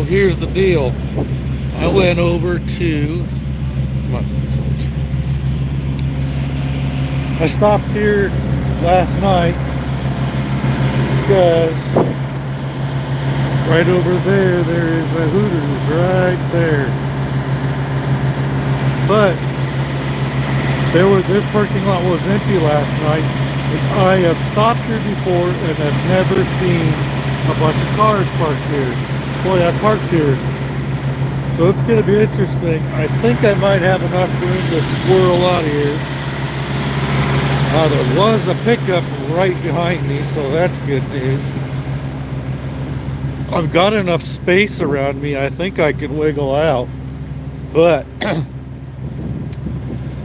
So here's the deal. I went over to, come on, switch. I stopped here last night because right over there, there is a Hooters right there. But this parking lot was empty last night. And I have stopped here before and have never seen a bunch of cars parked here. Boy, I parked here. So it's going to be interesting. I think I might have enough room to squirrel out here. There was a pickup right behind me, so that's good news. I've got enough space around me. I think I can wiggle out. But the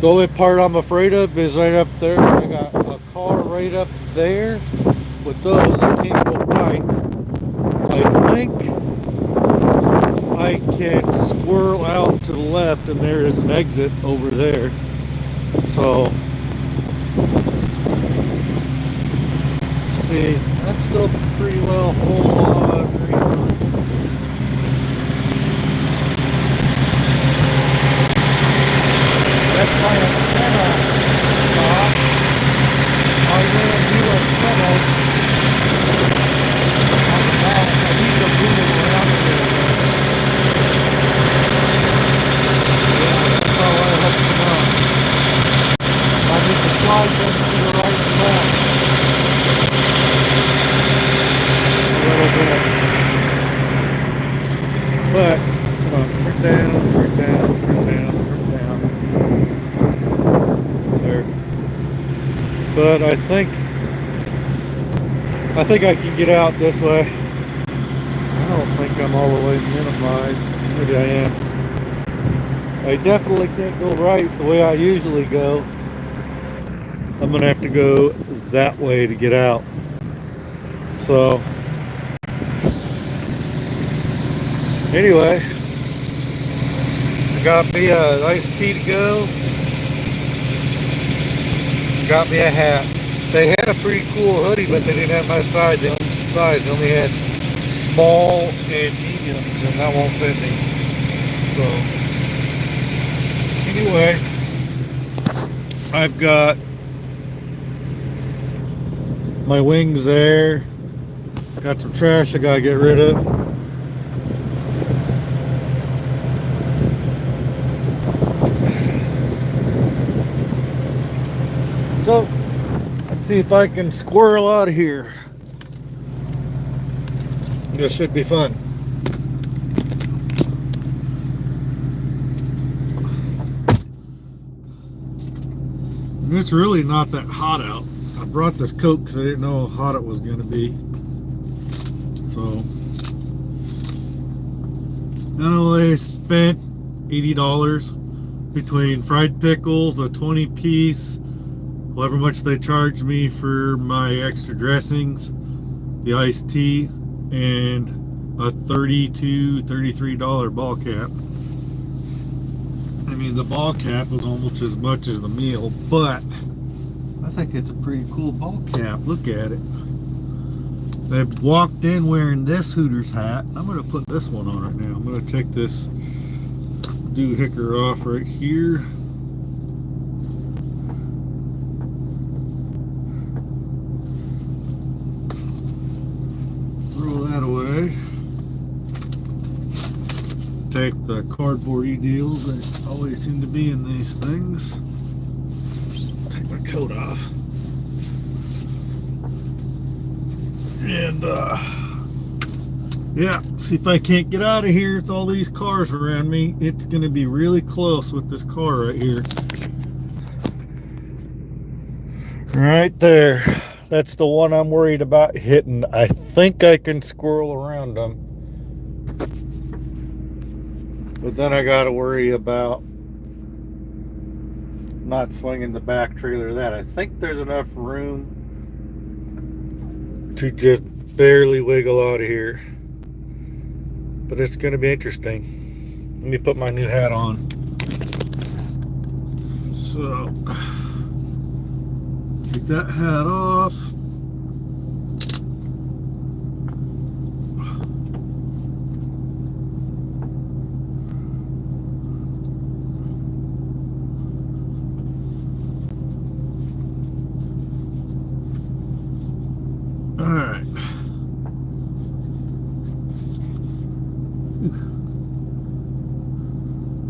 only part I'm afraid of is right up there. I got a car right up there. With those, I can't go right. I think I can squirrel out to the left, and there is an exit over there. So, see, I'm still pretty well full on. That's my antenna. I ran new antennas on the back. I need to move them around a little bit. Yeah, that's how I hook them up. I need to slide them to the right and left a little bit. But, come on, shrink down, shrink down, shrink down, shrink down. There. But I think I can get out this way. I don't think I'm all the way minimized. Maybe I am. I definitely can't go right the way I usually go. I'm gonna have to go that way to get out. So anyway, I got me a iced tea to go. Got me a hat. They had a pretty cool hoodie, but they didn't have my size. They only had small and mediums, and that won't fit me. So anyway, I've got my wings there. Got some trash I gotta get rid of. So let's see if I can squirrel out of here. This should be fun. And it's really not that hot out. I brought this coat because I didn't know how hot it was going to be. So I spent $80 between fried pickles, a 20-piece, however much they charged me for my extra dressings, the iced tea, and a $32, $33 ball cap. I mean, the ball cap was almost as much as the meal, but I think it's a pretty cool ball cap. Look at it. I walked in wearing this Hooters hat. I'm going to put this one on right now. I'm going to take this doohicker off right here. Throw that away. Take the cardboardy deals that always seem to be in these things. Just take my coat off. And yeah, see if I can't get out of here with all these cars around me. It's going to be really close with this car right here. Right there. That's the one I'm worried about hitting. I think I can squirrel around them. But then I got to worry about not swinging the back trailer of that. I think there's enough room to just barely wiggle out of here. But it's going to be interesting. Let me put my new hat on. So, take that hat off.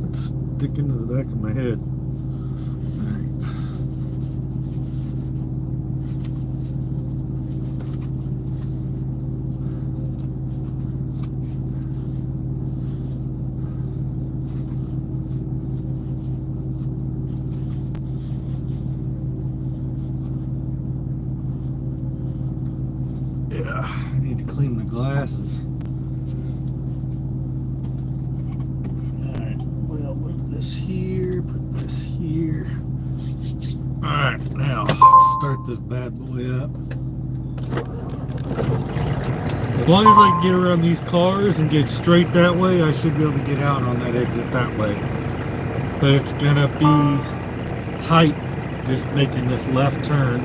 It's sticking to the back of my head. Yeah, I need to clean my glasses. Alright, well, move this here, put this here. Alright, now let's start this bad boy up. As long as I can get around these cars and get straight that way, I should be able to get out on that exit that way. But it's gonna be tight just making this left turn.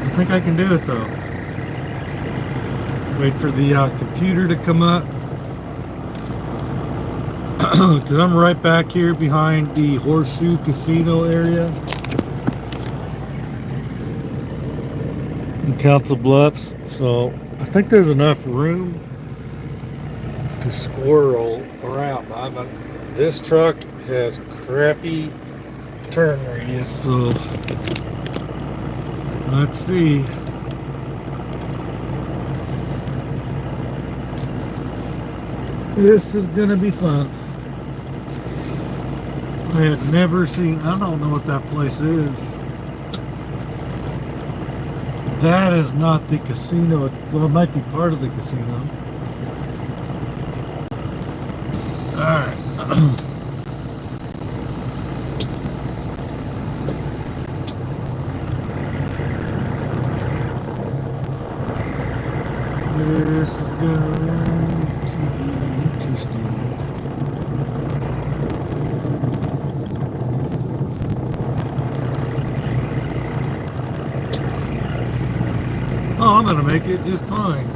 I think I can do it though. Wait for the computer to come up. Because I'm right back here behind the Horseshoe Casino area in Council Bluffs. So I think there's enough room to squirrel around. This truck has crappy turn radius, so let's see. This is gonna be fun. I had never seen, I don't know what that place is. That is not the casino. Well, it might be part of the casino. Alright. This is going to be interesting. Oh, I'm gonna make it just fine.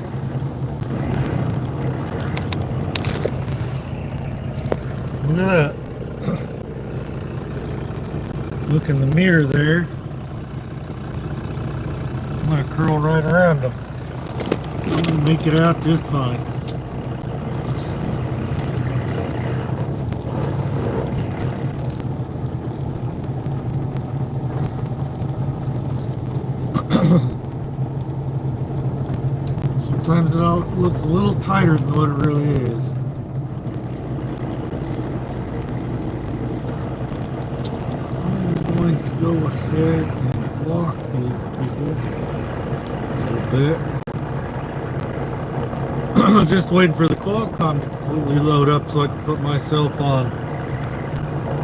Look at that. Look in the mirror there. I'm gonna curl right around them. I'm gonna make it out just fine. Sometimes it all looks a little tighter than what it really is. I'm going to go ahead and block these people a little bit. Just waiting for the Qualcomm to completely load up so I can put myself on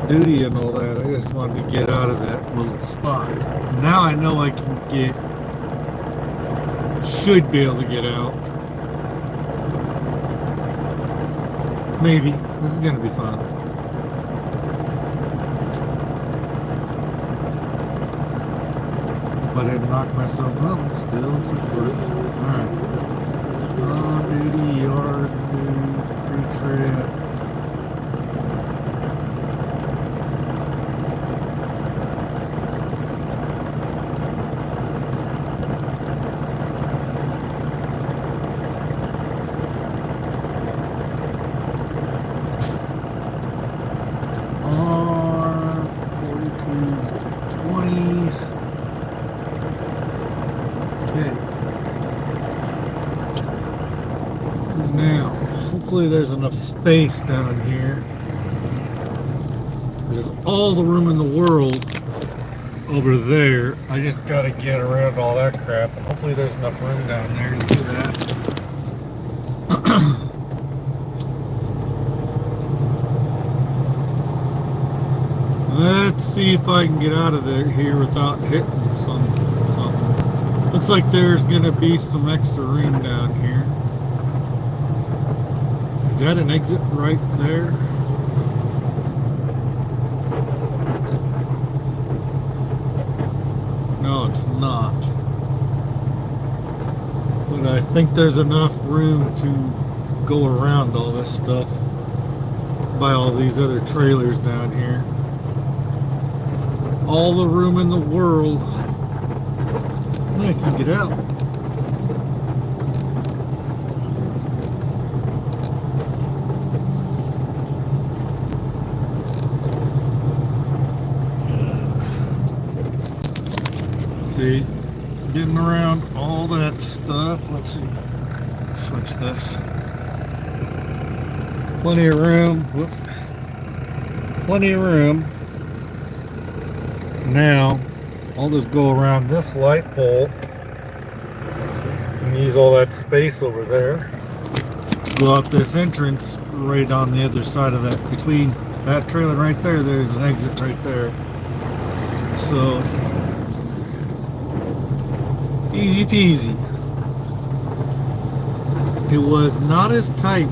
duty and all that. I just wanted to get out of that little spot. Now I know I can get, should be able to get out. Maybe. This is gonna be fun. But I didn't knock myself out still. It's like, alright. On duty, yard, move, pre-trip. Now, hopefully there's enough space down here. There's all the room in the world over there. I just got to get around all that crap, and hopefully there's enough room down there to do that. Let's see if I can get out of there here without hitting something. Looks like there's gonna be some extra room down here. Is that an exit right there? No, it's not. But I think there's enough room to go around all this stuff by all these other trailers down here. All the room in the world. I can get out. getting around all that stuff. Let's see. Switch this. Plenty of room. Whoop. Plenty of room. Now, I'll just go around this light pole and use all that space over there to go out this entrance right on the other side of that. Between that trailer right there, there's an exit right there. So, easy peasy. It was not as tight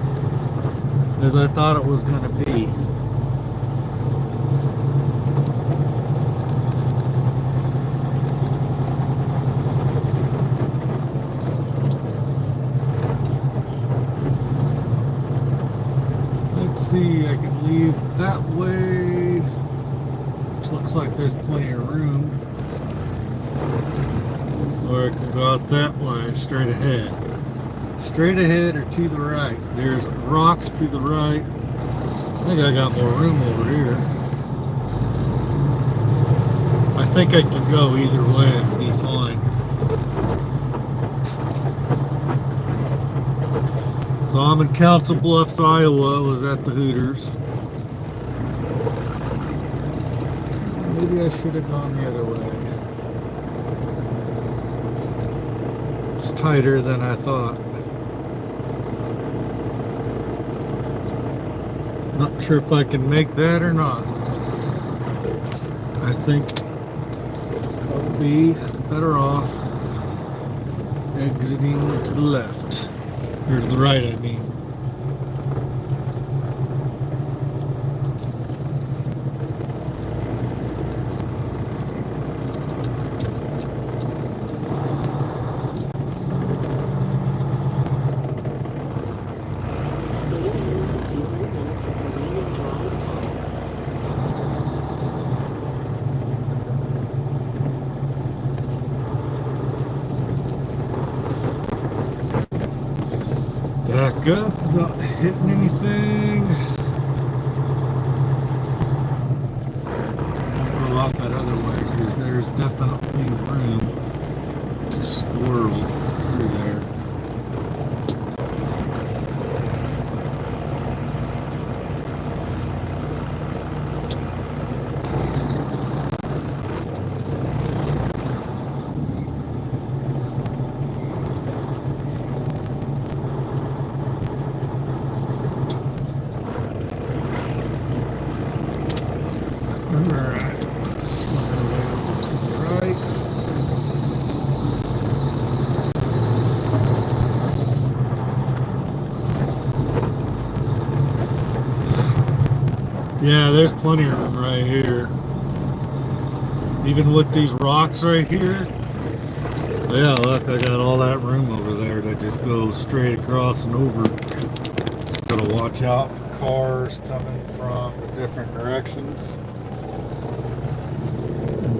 as I thought it was going to be. Let's see, I can leave that way, which looks like there's plenty of room. Or I can go out that way, straight ahead. Straight ahead or to the right. There's rocks to the right. I think I got more room over here. I think I can go either way and be fine. So I'm in Council Bluffs, Iowa. Was at the Hooters. Maybe I should have gone the other way. It's tighter than I thought. Not sure if I can make that or not. I think I'll be better off exiting to the left. Or to the right, I mean. Back up without hitting anything. I'll go out that other way because there's definitely room to squirrel through there. Alright, let's swing over to the right. Yeah, there's plenty of room right here. Even with these rocks right here. Yeah, look, I got all that room over there that just goes straight across and over. Just gotta watch out for cars coming from the different directions.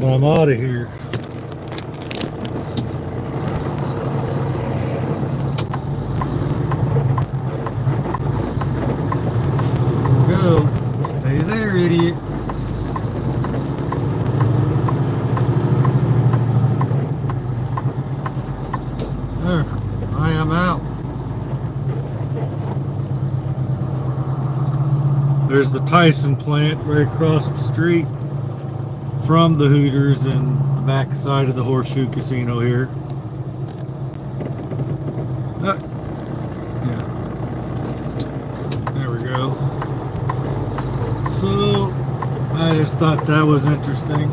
I'm out of here. Go. Stay there, idiot. There. I am out. There's the Tyson plant right across the street from the Hooters and the back side of the Horseshoe Casino here. Yeah. There we go. So, I just thought that was interesting.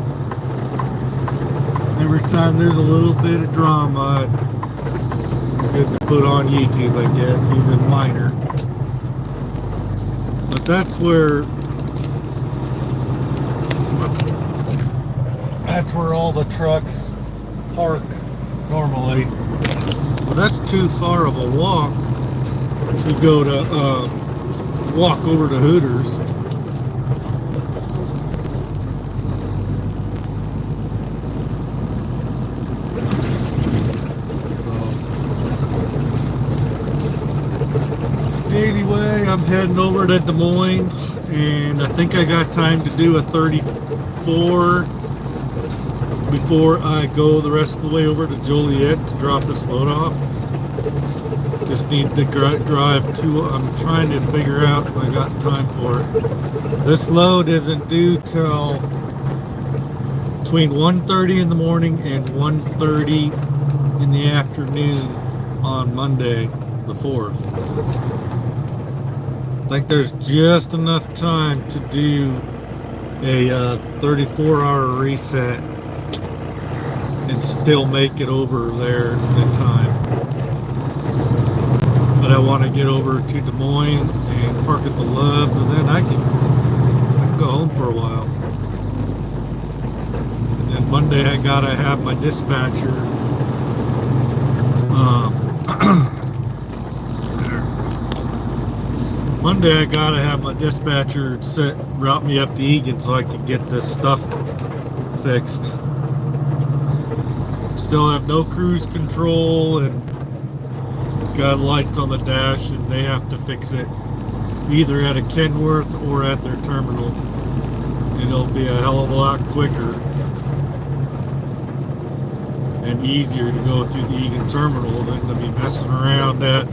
Every time there's a little bit of drama, it's good to put on YouTube, I guess, even minor. But that's where all the trucks park normally. Well, that's too far of a walk to go to walk over to Hooters. So anyway, I'm heading over to Des Moines, and I think I got time to do a 34 before I go the rest of the way over to Joliet to drop this load off. Just need to drive to, I'm trying to figure out if I got time for it. This load isn't due till between 1:30 in the morning and 1:30 in the afternoon on Monday the 4th. I think there's just enough time to do a 34-hour reset and still make it over there in time. But I want to get over to Des Moines and park at the Loves, and then I can go home for a while. And then Monday I gotta have my dispatcher Monday I gotta have my dispatcher route me up to Egan so I can get this stuff fixed. Still have no cruise control and got lights on the dash, and they have to fix it either at a Kenworth or at their terminal, and it'll be a hell of a lot quicker and easier to go through the Egan terminal than to be messing around at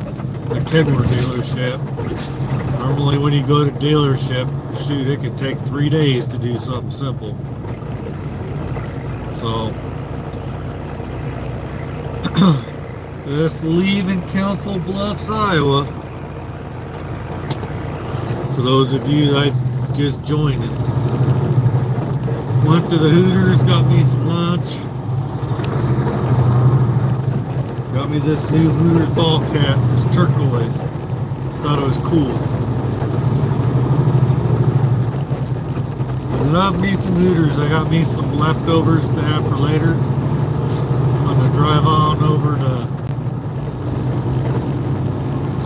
the Kenworth dealership. Normally when you go to dealership, shoot, it could take 3 days to do something simple. So just leaving Council Bluffs, Iowa. For those of you that just joined it. Went to the Hooters, got me some lunch. Got me this new Hooters ball cap. It's turquoise. Thought it was cool. I love me some Hooters. I got me some leftovers to have for later. I'm gonna drive on over to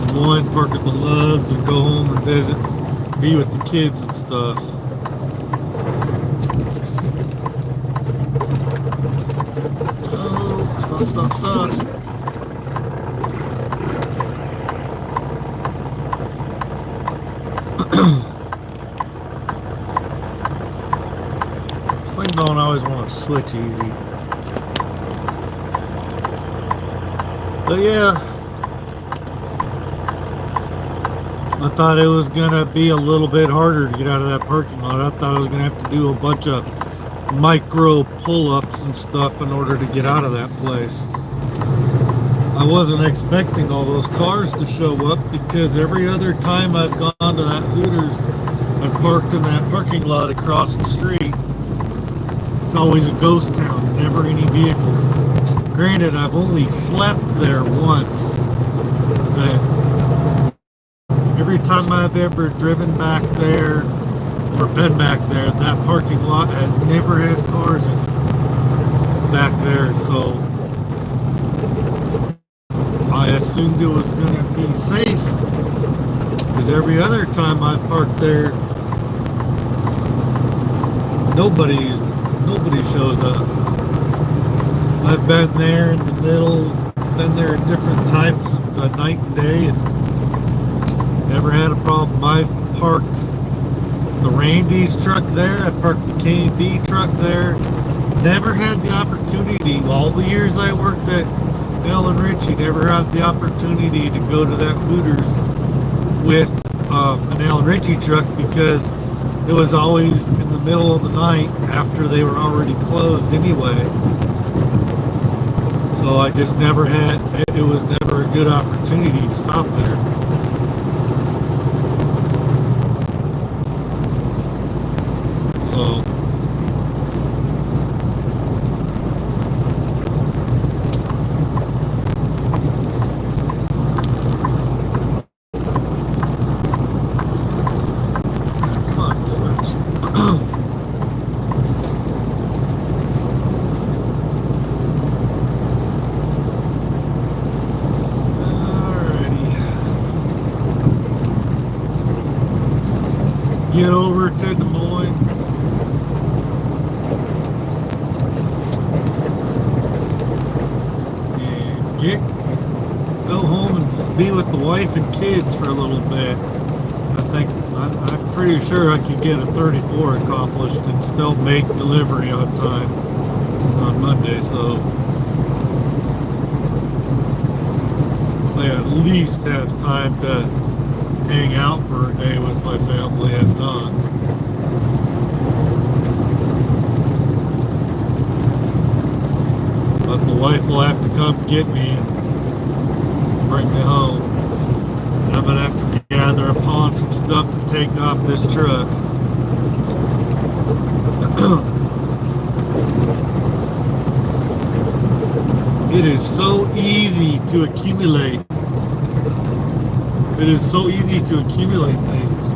Des Moines, park at the Loves, and go home and visit, be with the kids and stuff. Oh, stop. This thing don't always want to switch easy. But yeah, I thought it was gonna be a little bit harder to get out of that parking lot. I thought I was gonna have to do a bunch of micro pull-ups and stuff in order to get out of that place. I wasn't expecting all those cars to show up, because every other time I've gone to that Hooters, I've parked in that parking lot across the street. It's always a ghost town, never any vehicles. Granted, I've only slept there once, but every time I've ever driven back there or been back there, that parking lot never has cars in it back there, so I assumed it was going to be safe, because every other time I parked there, nobody shows up. I've been there in the middle, been there at different times, night and day, and never had a problem. I've parked the Randy's truck there, I parked the K&B truck there. Never had the opportunity, all the years I worked at Alan Ritchie, never had the opportunity to go to that Hooters with an Alan Ritchie truck, because it was always in the middle of the night after they were already closed anyway. So I just never had, it was never a good opportunity to stop there. So get over to Des Moines. And go home and just be with the wife and kids for a little bit. I'm pretty sure I could get a 34 accomplished and still make delivery on time. on Monday, so I at least have time to hang out for a day with my family, if not. But the wife will have to come get me and bring me home. And I'm going to have to gather upon some stuff to take off this truck. It is so easy to accumulate. It is so easy to accumulate things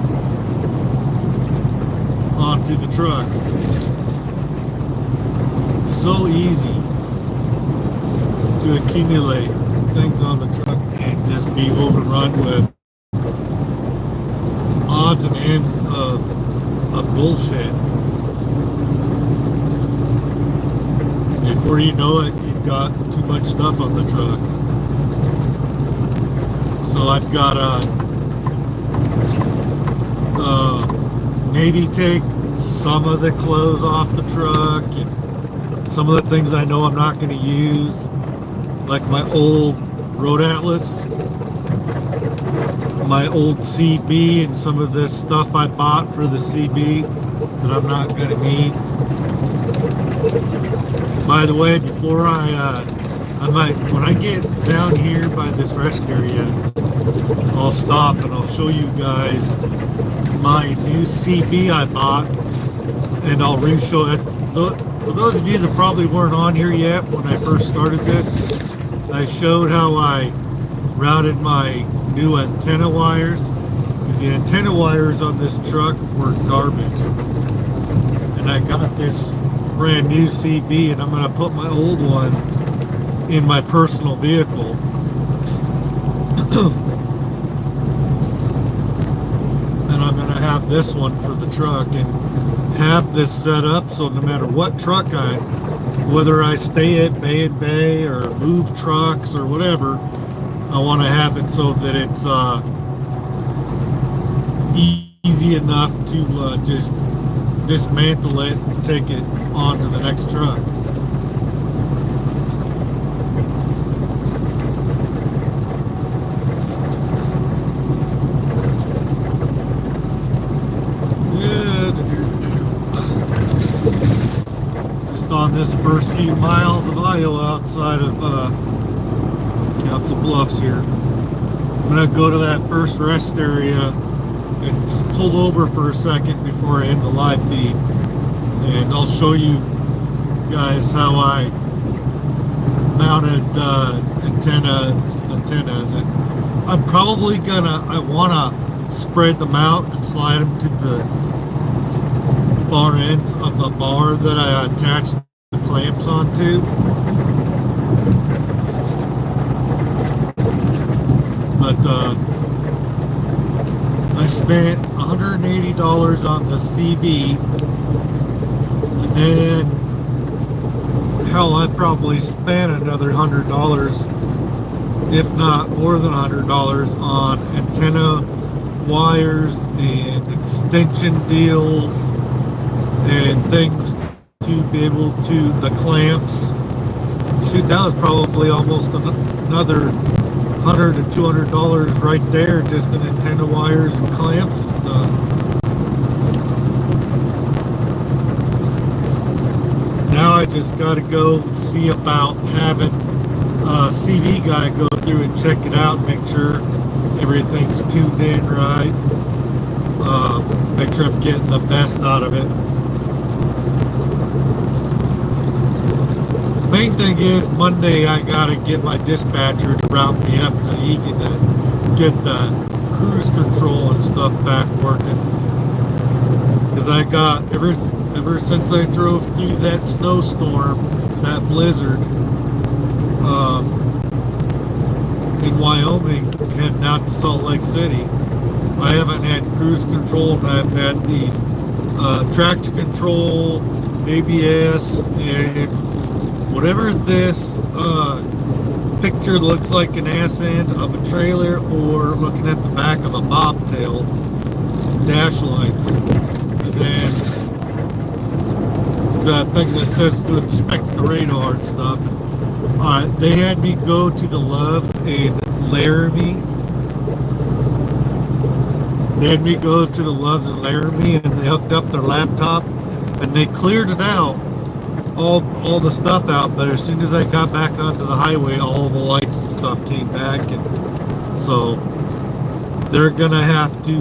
onto the truck. So easy to accumulate things on the truck and just be overrun with odds and ends of bullshit. Before you know it, you've got too much stuff on the truck. So I've got to maybe take some of the clothes off the truck and some of the things I know I'm not going to use, like my old Road Atlas, my old CB, and some of this stuff I bought for the CB that I'm not going to need. By the way, before I might, when I get down here by this rest area, I'll stop and I'll show you guys my new CB I bought, and I'll re-show it. For those of you that probably weren't on here yet when I first started this, I showed how I routed my new antenna wires, because the antenna wires on this truck were garbage. And I got this brand new CB, and I'm going to put my old one in my personal vehicle. And I'm going to have this one for the truck and have this set up so no matter what truck whether I stay at Bay and Bay or move trucks or whatever, I want to have it so that it's easy enough to just dismantle it and take it on to the next truck. Just on this first few miles of Iowa outside of Council Bluffs here. I'm gonna go to that first rest area and pull over for a second before I end the live feed, and I'll show you guys how I mounted antennas, and I'm probably I wanna spread them out and slide them to the far end of the bar that I attached the clamps onto. But I spent $180 on the CB, and then hell, I probably spent another $100, if not more than $100, on antenna wires and extension deals and things to be able to, the clamps. Shoot, that was probably almost another $100 to $200 right there, just in antenna wires and clamps and stuff. Now I just got to go see about having a CB guy go through and check it out, make sure everything's tuned in right, make sure I'm getting the best out of it. Main thing is Monday I gotta get my dispatcher to route me up to Egan to get the cruise control and stuff back working, because I got ever since I drove through that snowstorm, that blizzard in Wyoming heading out to Salt Lake City, I haven't had cruise control, and I've had these traction control, ABS, and whatever this picture looks like an ass end of a trailer, or looking at the back of a bobtail, dash lights. And then the thing that says to inspect the radar and stuff. They had me go to the Loves in Laramie. They had me go to the Loves in Laramie, and they hooked up their laptop, and they cleared it out, all the stuff out. But as soon as I got back onto the highway, all the lights and stuff came back, and so they're gonna have to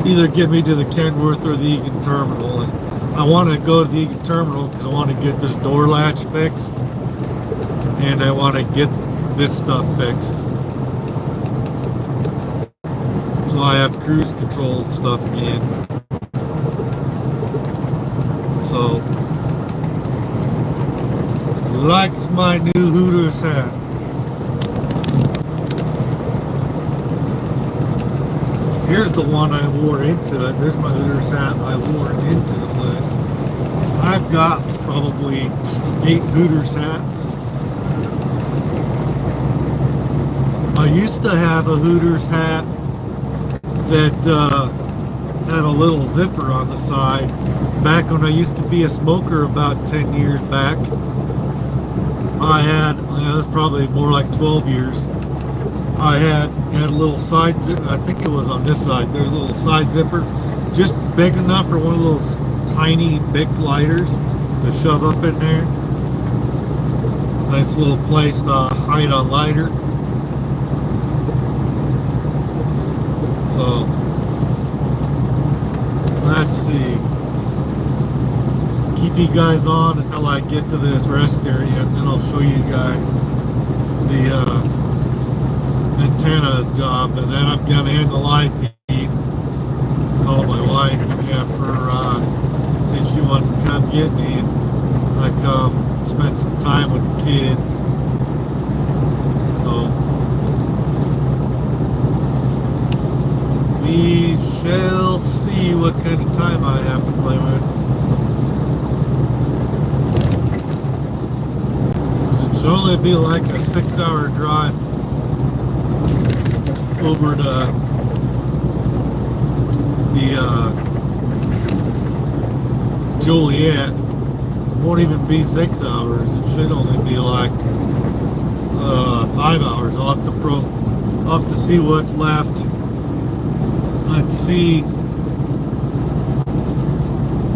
either get me to the Kenworth or the Egan terminal. And I want to go to the Egan terminal because I want to get this door latch fixed, and I want to get this stuff fixed, so I have cruise control and stuff again. So, likes my new Hooters hat. Here's the one I wore into it. There's my Hooters hat I wore into the place. I've got probably 8 Hooters hats. I used to have a Hooters hat that had a little zipper on the side. Back when I used to be a smoker about 10 years back, I had, it was probably more like 12 years, I had a little side zipper. I think it was on this side. There's a little side zipper, just big enough for one of those tiny big lighters to shove up in there. Nice little place to hide a lighter. So let's see. Keep you guys on until I get to this rest area, and then I'll show you guys the antenna job, and then I'm gonna end the live feed. Call my wife and have her see if she wants to come get me, and I come spend some time with the kids. So we shall see what kind of time I have to play with. It should only be like a 6-hour drive over to the Joliet. Won't even be 6 hours. It should only be like 5 hours. I'll have to see what's left. Let's see.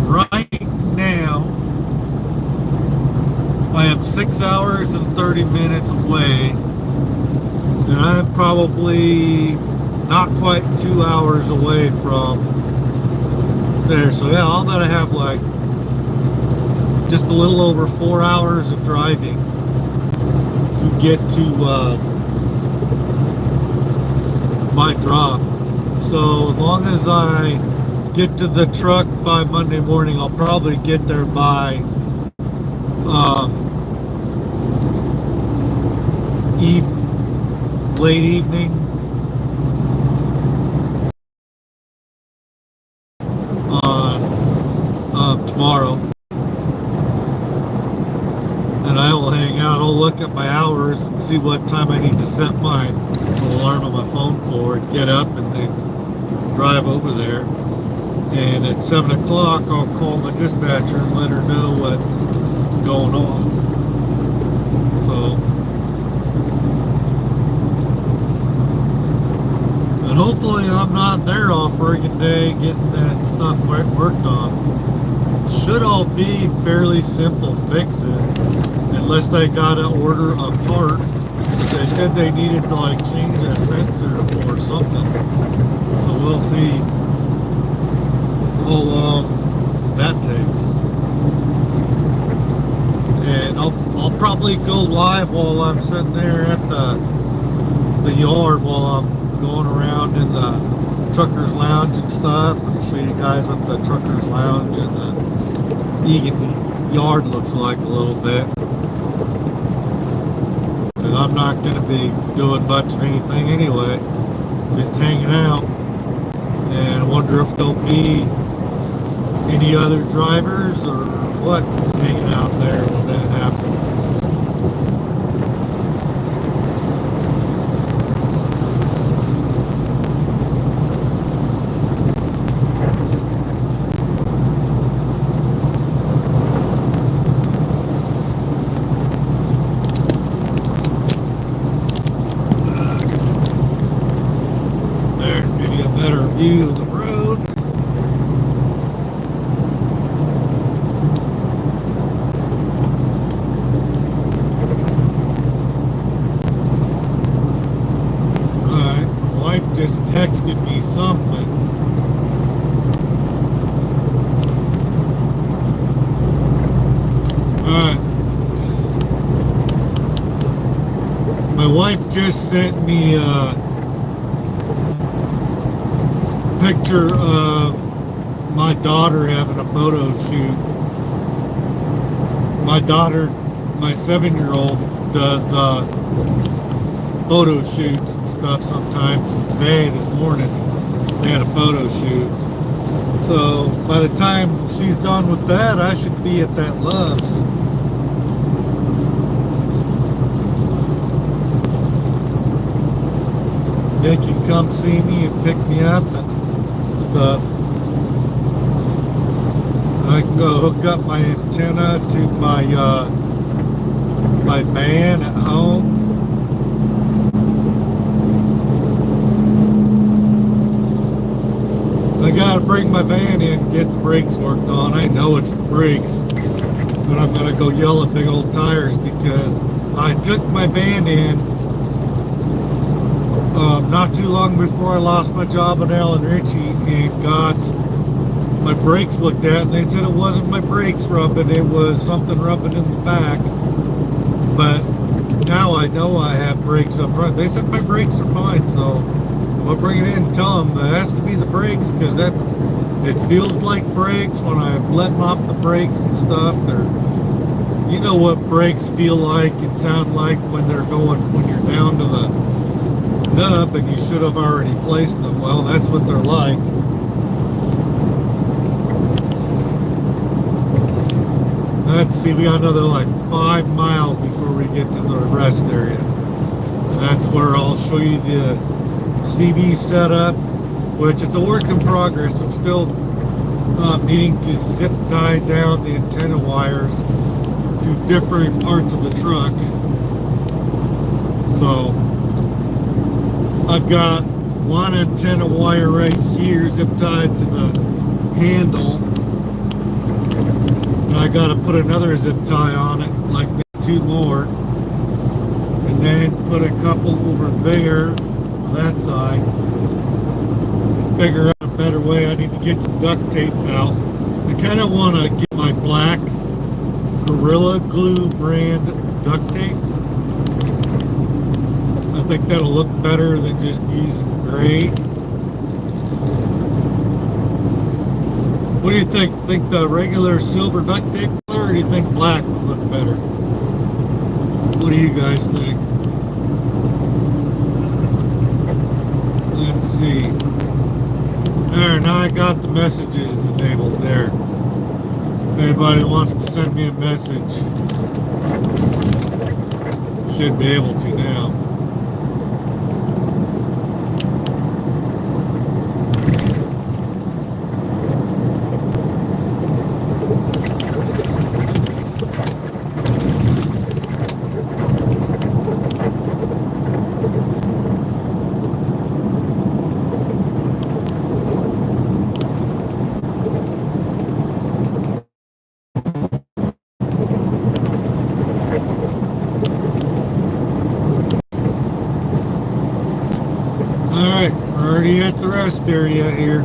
Right now, I am 6 hours and 30 minutes away, and I'm probably not quite 2 hours away from there. So yeah, I'll bet I have like just a little over 4 hours of driving to get to my drop. So as long as I get to the truck by Monday morning, I'll probably get there by late evening on tomorrow, and I will hang out. I'll look at my hours and see what time I need to set my alarm on my phone for, and get up and then drive over there. And at 7 o'clock, I'll call the dispatcher and let her know what's going on. So, and hopefully I'm not there all friggin' day getting that stuff worked on. Should all be fairly simple fixes, unless they gotta order a part. They said they needed to like change a sensor or something. So we'll see how long that takes. And I'll probably go live while I'm sitting there at the yard, while I'm going around in the truckers lounge and stuff, and show you guys what the truckers lounge and the Egan yard looks like a little bit. Because I'm not going to be doing much of anything anyway, just hanging out. And I wonder if there'll be any other drivers or what hanging out there when that happens. better view of the road. Alright, my wife just texted me something. Alright. My wife just sent me a picture of my daughter having a photo shoot. My daughter, my 7-year-old, does photo shoots and stuff sometimes. And today, this morning, they had a photo shoot. So by the time she's done with that, I should be at that Love's. They can come see me and pick me up and stuff. I can go hook up my antenna to my my van at home. I gotta bring my van in and get the brakes worked on. I know it's the brakes, but I'm gonna go yell at big old tires because I took my van in not too long before I lost my job at Allen Ritchie and got my brakes looked at, and they said it wasn't my brakes rubbing, it was something rubbing in the back. But now I know I have brakes up front. They said my brakes are fine, so we'll bring it in and tell them it has to be the brakes, because it feels like brakes when I'm letting off the brakes and stuff. You know what brakes feel like and sound like when they're going, when you're down to the nub and you should have already placed them. Well, that's what they're like. Let's see, we got another like 5 miles before we get to the rest area. That's where I'll show you the CB setup, which it's a work in progress. I'm still needing to zip tie down the antenna wires to different parts of the truck. So I've got one antenna wire right here zip tied to the handle, and I got to put another zip tie on it, like 2 more, and then put a couple over there on that side. Figure out a better way. I need to get some duct tape out. I kind of want to get my black Gorilla Glue brand duct tape. I think that'll look better than just using gray. What do you think? Think the regular silver duct tape color, or do you think black would look better? What do you guys think? Let's see. There, now I got the messages enabled there. If anybody wants to send me a message, should be able to now. Alright, we're already at the rest area here.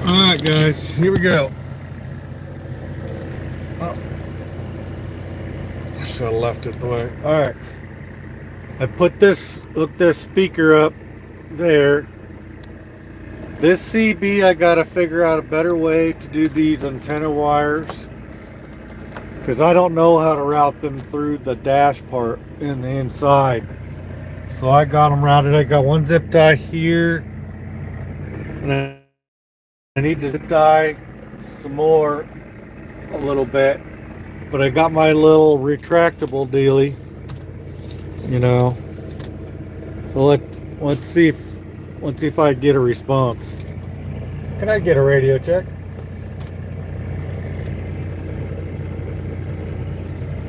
Alright guys, here we go. Oh, I should have left it the way. All right. I hooked this speaker up there. This CB, I gotta figure out a better way to do these antenna wires because I don't know how to route them through the dash part in the inside. So I got them routed. I got one zip tie here, and I need to zip tie some more a little bit. But I got my little retractable dealie, you know. So let's see if I get a response. Can I get a radio check?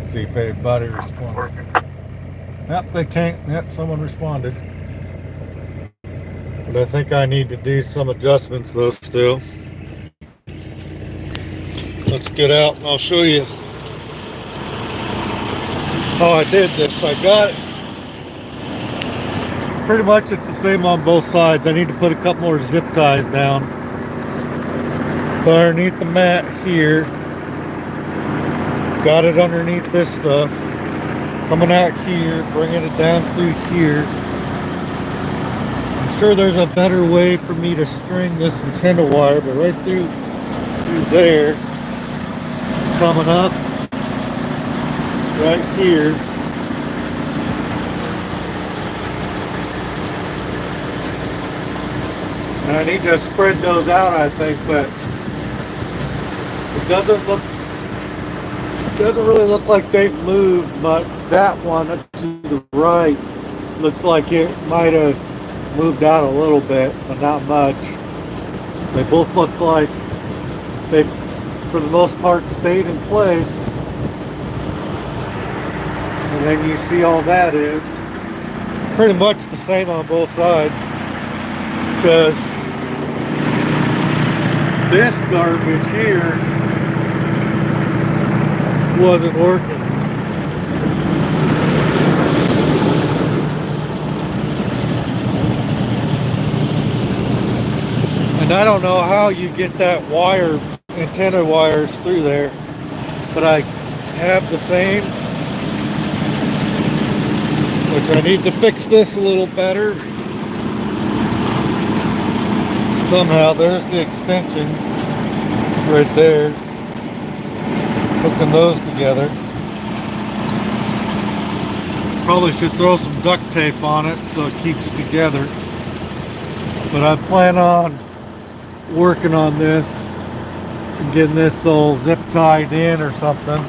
See if anybody responds. Yep, they can't. Yep, someone responded. But I think I need to do some adjustments though still. Let's get out and I'll show you how I did this. I got it. Pretty much it's the same on both sides. I need to put a couple more zip ties down. But underneath the mat here, got it underneath this stuff. Coming out here, bringing it down through here. I'm sure there's a better way for me to string this antenna wire, but right through there, coming up, right here. I need to spread those out, I think, but it doesn't really look like they've moved, but that one to the right looks like it might have moved out a little bit, but not much. They both look like they, for the most part, stayed in place. And then you see all that is pretty much the same on both sides, because this garbage here wasn't working. And I don't know how you get that wire, antenna wires through there, but I have the same, which I need to fix this a little better. Somehow there's the extension right there, hooking those together. Probably should throw some duct tape on it so it keeps it together, but I plan on working on this and getting this all zip tied in or something.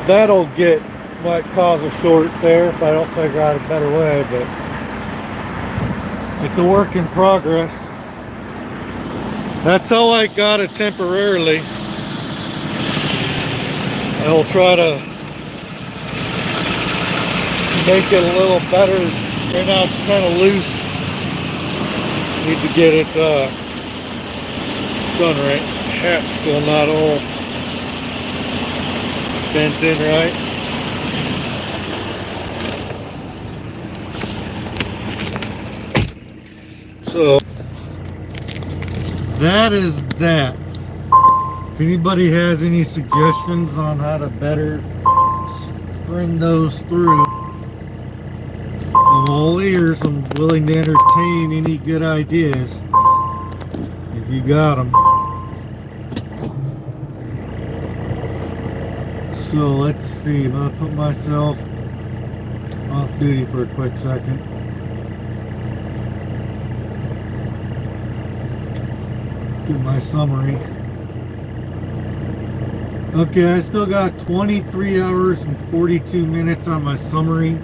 That'll might cause a short there if I don't figure out a better way, but it's a work in progress. That's how I got it temporarily. I'll try to make it a little better. Right now it's kind of loose. Need to get it done right. Hat's still not all bent in right. So that is that. If anybody has any suggestions on how to better string those through, I'm all ears. I'm willing to entertain any good ideas if you got them. So let's see, I'm gonna put myself off duty for a quick second. Get my summary. Okay, I still got 23 hours and 42 minutes on my summary.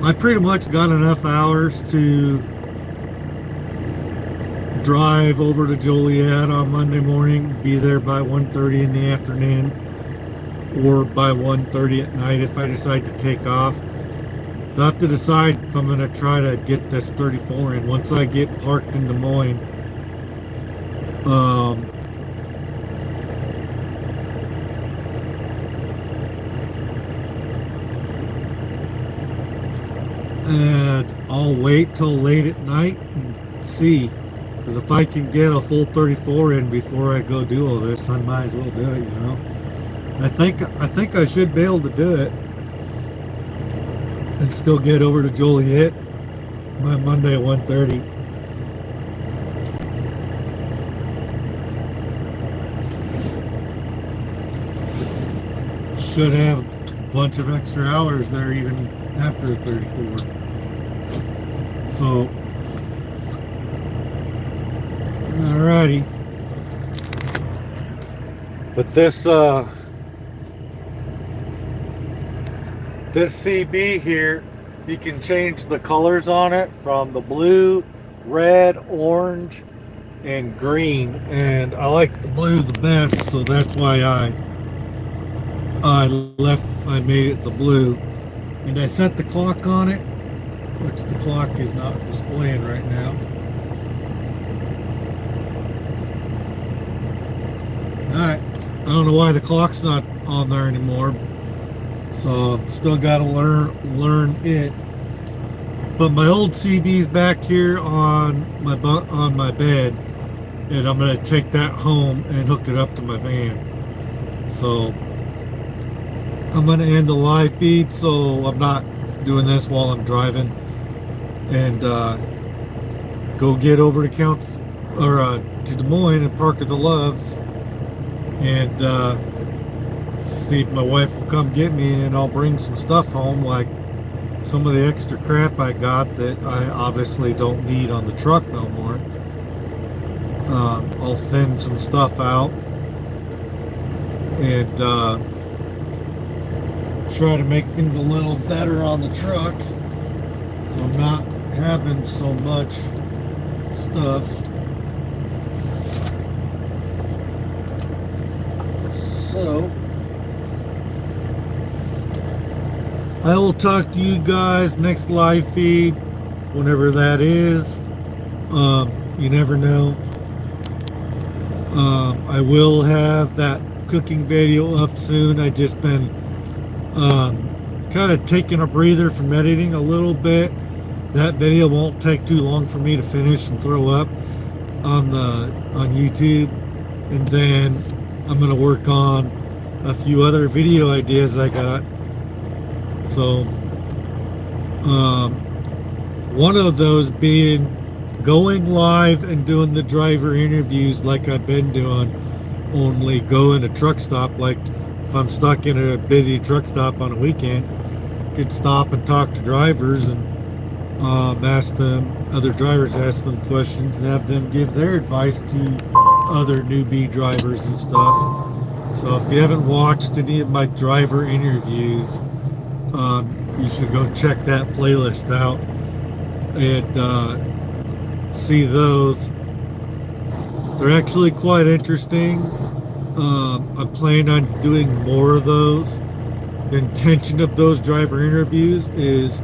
I pretty much got enough hours to drive over to Joliet on Monday morning, be there by 1:30 in the afternoon, or by 1:30 at night if I decide to take off. I'll have to decide if I'm going to try to get this 34 in once I get parked in Des Moines. and I'll wait till late at night and see. Because if I can get a full 34 in before I go do all this, I might as well do it, you know. I think I should be able to do it and still get over to Joliet by Monday at 1:30. Should have a bunch of extra hours there even after 34. So, alrighty. But this CB here, you can change the colors on it from the blue, red, orange, and green. And I like the blue the best, so that's why I made it the blue. And I set the clock on it, which the clock is not displaying right now. Alright, I don't know why the clock's not on there anymore. So still got to learn it. But my old CB's back here on my bed, and I'm gonna take that home and hook it up to my van. So I'm gonna end the live feed, so I'm not doing this while I'm driving, and go get over to to Des Moines and park at the Loves, and see if my wife will come get me, and I'll bring some stuff home, like some of the extra crap I got that I obviously don't need on the truck no more. I'll thin some stuff out and try to make things a little better on the truck, so I'm not having so much stuff. So I will talk to you guys next live feed, whenever that is. You never know. I will have that cooking video up soon. I just been kind of taking a breather from editing a little bit. That video won't take too long for me to finish and throw up on YouTube, and then I'm gonna work on a few other video ideas I got. So one of those being going live and doing the driver interviews like I've been doing, only go in a truck stop. Like if I'm stuck in a busy truck stop on a weekend, could stop and talk to drivers and other drivers ask them questions and have them give their advice to other newbie drivers and stuff. So if you haven't watched any of my driver interviews, you should go check that playlist out and see those. They're actually quite interesting. I'm planning on doing more of those. The intention of those driver interviews is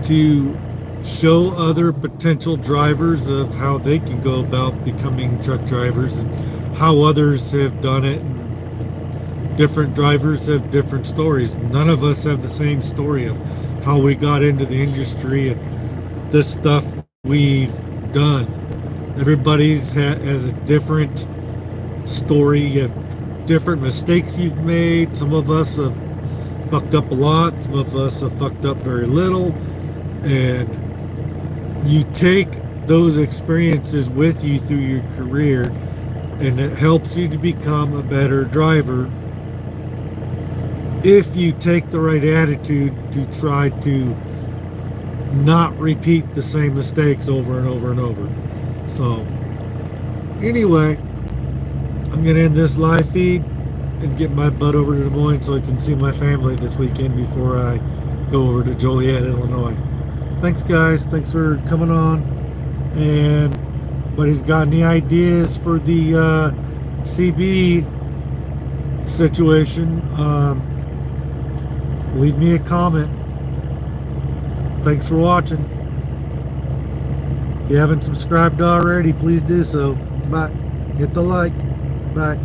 to show other potential drivers of how they can go about becoming truck drivers and how others have done it. Different drivers have different stories. None of us have the same story of how we got into the industry and the stuff we've done. Everybody's has a different story. You have different mistakes you've made. Some of us have fucked up a lot. Some of us have fucked up very little. And you take those experiences with you through your career, and it helps you to become a better driver if you take the right attitude to try to not repeat the same mistakes over and over and over. So anyway, I'm gonna end this live feed and get my butt over to Des Moines so I can see my family this weekend before I go over to Joliet, Illinois. Thanks guys, thanks for coming on. And anybody's got any ideas for the CB situation, leave me a comment. Thanks for watching. If you haven't subscribed already, please do so. Bye. Hit the like. Bye.